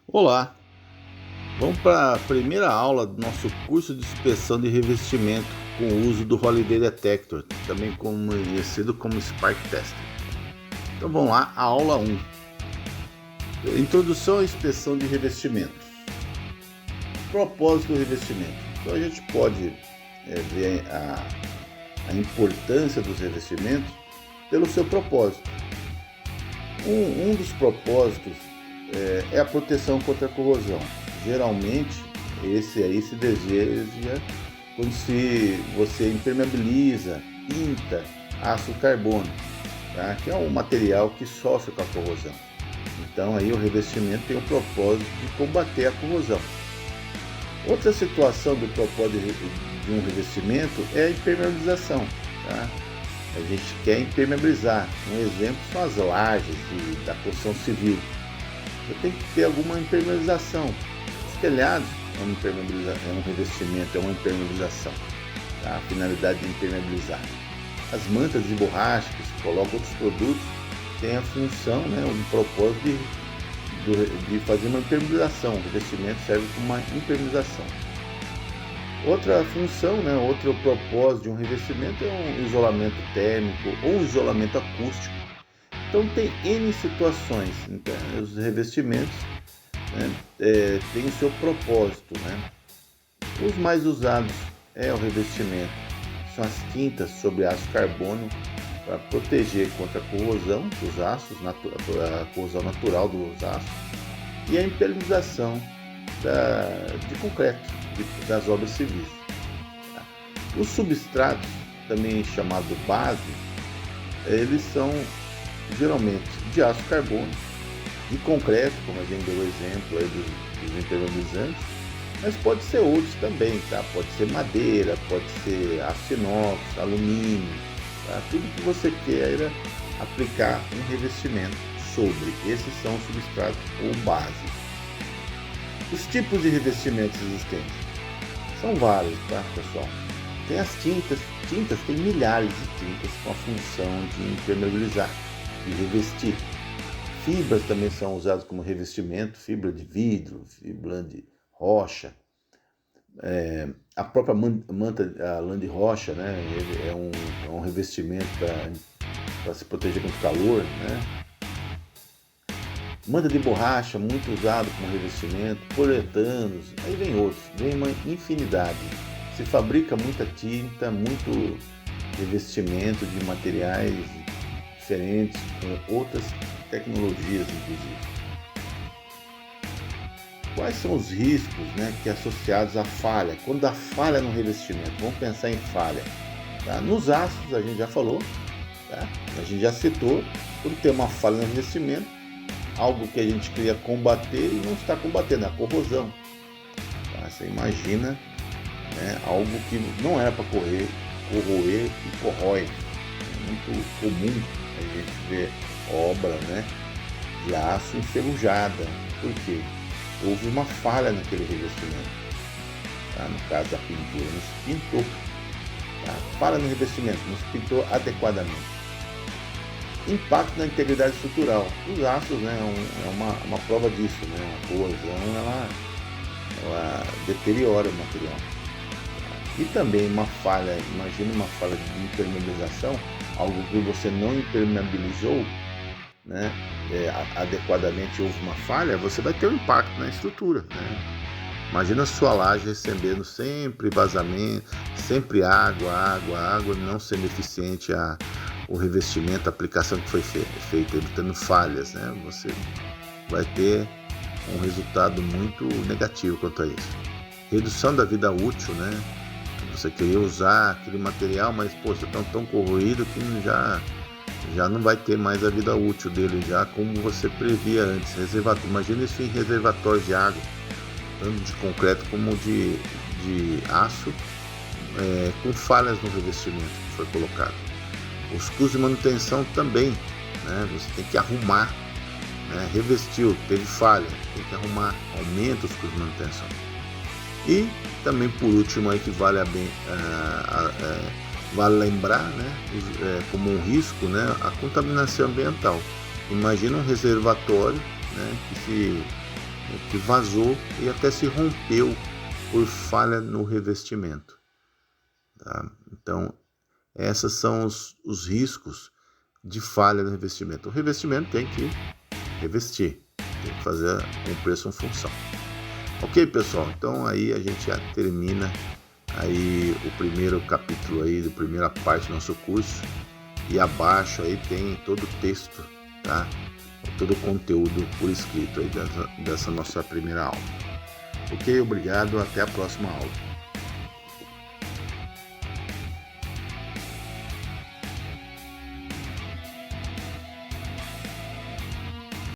Olá, vamos para a primeira aula do nosso curso de inspeção de revestimento com o uso do Holiday Detector, também conhecido como Spark Tester. Então vamos lá, a aula 1. Introdução à inspeção de revestimentos. Propósito do revestimento. Então a gente pode ver a importância dos revestimentos pelo seu propósito. Um dos propósitos é a proteção contra a corrosão. Geralmente, esse aí se deseja quando você impermeabiliza, pinta aço carbono, tá? Que é um material que sofre com a corrosão. Então aí o revestimento tem o propósito de combater a corrosão. Outra situação do propósito de um revestimento é a impermeabilização, tá? A gente quer impermeabilizar. Um exemplo são as lajes da construção civil. Você tem que ter alguma impermeabilização. Os telhados é um revestimento, é uma impermeabilização. Tá? A finalidade de impermeabilizar. As mantas de borracha que se colocam outros produtos têm a função, o propósito de fazer uma impermeabilização. O revestimento serve como uma impermeabilização. Outra função, outro propósito de um revestimento é um isolamento térmico ou um isolamento acústico. Então tem N situações, então, os revestimentos têm o seu propósito. Os mais usados é o revestimento, são as tintas sobre aço carbono para proteger contra a corrosão dos aços, a corrosão natural dos aços, e a impermeabilização de concreto, das obras civis. Os substratos, também chamado base, eles são geralmente de aço carbono, de concreto, como a gente deu o exemplo aí dos impermeabilizantes, mas pode ser outros também, tá? Pode ser madeira, pode ser aço inox, alumínio, tá? Tudo que você queira aplicar um revestimento sobre. Esses são os substratos ou base. Os tipos de revestimentos existentes são vários, tá, pessoal? Tem as tintas tem milhares de tintas com a função de impermeabilizar e revestir. Fibras também são usadas como revestimento, fibra de vidro, fibra de rocha. A própria a lã de rocha, é um revestimento para se proteger contra o calor, Manta de borracha, muito usado como revestimento, poliuretanos, aí vem outros, vem uma infinidade. Se fabrica muita tinta, muito revestimento de materiais diferentes, com outras tecnologias, inclusive. Quais são os riscos que associados à falha? Quando há falha no revestimento, vamos pensar em falha. Tá? Nos aços, a gente já falou, tá? A gente já citou, quando tem uma falha no revestimento, algo que a gente queria combater e não está combatendo, a corrosão. Tá? Você imagina algo que não era para corroer e corrói. É muito comum a gente ver obra de aço enferrujada. Por quê? Houve uma falha naquele revestimento. Tá? No caso da pintura, não se pintou. Tá? Falha no revestimento, não se pintou adequadamente. Impacto na integridade estrutural. Os aços é uma prova disso. A corrosão ela deteriora o material. E também uma falha, imagine uma falha de impermeabilização, algo que você não impermeabilizou adequadamente, houve uma falha, você vai ter um impacto na estrutura. Imagina a sua laje recebendo sempre vazamento, sempre água, não sendo eficiente o revestimento, a aplicação que foi feita, ele tendo falhas, você vai ter um resultado muito negativo quanto a isso. Redução da vida útil, Você queria usar aquele material, mas você está tão corroído que já não vai ter mais a vida útil dele, já como você previa antes. Imagina isso em reservatórios de água, tanto de concreto como de aço, com falhas no revestimento que foi colocado. Os custos de manutenção também, você tem que arrumar, revestiu, teve falha, tem que arrumar, aumenta os custos de manutenção. E também, por último, aí que vale lembrar, como um risco, a contaminação ambiental. Imagina um reservatório que que vazou e até se rompeu por falha no revestimento. Tá? Então, esses são os riscos de falha no revestimento. O revestimento tem que revestir, tem que fazer cumprir a sua função. Ok, pessoal? Então aí a gente já termina aí o primeiro capítulo aí, da primeira parte do nosso curso. E abaixo aí tem todo o texto, tá? Todo o conteúdo por escrito aí dessa nossa primeira aula. Ok? Obrigado, até a próxima aula.